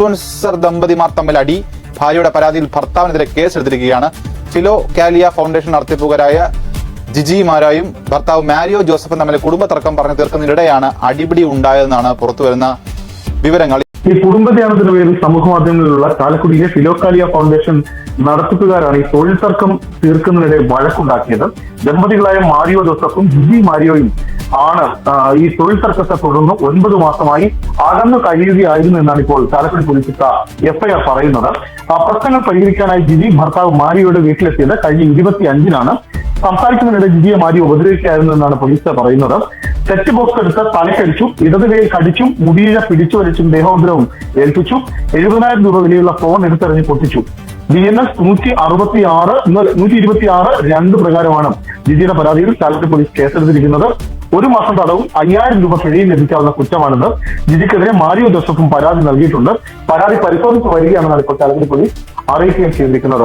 Influencer ദമ്പതിമാർ തമ്മിൽ അടി. ഭാര്യയുടെ പരാതിയിൽ ഭർത്താവിനെതിരെ കേസെടുത്തിരിക്കുകയാണ്. ഫിലോ കാലിയ ഫൗണ്ടേഷൻ നടത്തിപ്പുകാരായ ജിജി മാരായും ഭർത്താവ് മാരിയോ ജോസഫും തമ്മിൽ കുടുംബ തർക്കം പറഞ്ഞു തീർക്കുന്നതിനിടെയാണ് അടിപിടി ഉണ്ടായതെന്നാണ് പുറത്തുവരുന്ന വിവരങ്ങൾ. ഈ കുടുംബധ്യാനത്തിന്റെ പേരിൽ സമൂഹ മാധ്യമങ്ങളിലുള്ള ചാലക്കുടിയിലെ ഫിലോകാലിയ ഫൗണ്ടേഷൻ നടത്തിപ്പുകാരാണ് ഈ തൊഴിൽ തർക്കം തീർക്കുന്നതിനിടെ വഴക്കുണ്ടാക്കിയത്. ദമ്പതികളായ മാരിയോ ജോസഫും ജിജി മാരിയോയും ആണ് ഈ തൊഴിൽ തർക്കത്തെ തുടർന്ന് 9 മാസമായി അകന്നു കഴിയുകയായിരുന്നു എന്നാണ് ഇപ്പോൾ ചാലക്കുടി പോലീസ് എഫ്ഐആർ പറയുന്നത്. പ്രശ്നങ്ങൾ പരിഹരിക്കാനായി ജിജി ഭർത്താവ് മാരിയോയുടെ വീട്ടിലെത്തിയത് കഴിഞ്ഞ 25-നാണ്. സംസാരിക്കുന്നതിനിടെ ജിജിയെ മാരിയോ ഉപദ്രവിക്കുകയായിരുന്നു എന്നാണ് പോലീസ് പറയുന്നത്. സെറ്റ് ബോക്സ് എടുത്ത് തലക്കടിച്ചു, ഇടത് കൈയിൽ കടിച്ചും മുടിയിലെ പിടിച്ചു വലിച്ചും ദേഹോദ്രവം ഏൽപ്പിച്ചു. 70,000 രൂപ വിലയുള്ള ഫോൺ എടുത്തെറിഞ്ഞ് പൊട്ടിച്ചു. BNS 126(2) പ്രകാരമാണ് ജിജിയുടെ പരാതിയിൽ ചാലക്കുടി പോലീസ് കേസെടുത്തിരിക്കുന്നത്. 1 മാസം തടവും 5,000 രൂപ പിഴയും ലഭിക്കാവുന്ന കുറ്റമാണിത്. ജിജിക്കെതിരെ മാരിയോ ജോസഫും പരാതി നൽകിയിട്ടുണ്ട്. പരാതി പരിശോധിച്ച് വരികയാണെന്നാണ് ഇപ്പോൾ ചാലക്കുടി പോലീസ് അറിയിക്കുകയും ചെയ്തിരിക്കുന്നത്.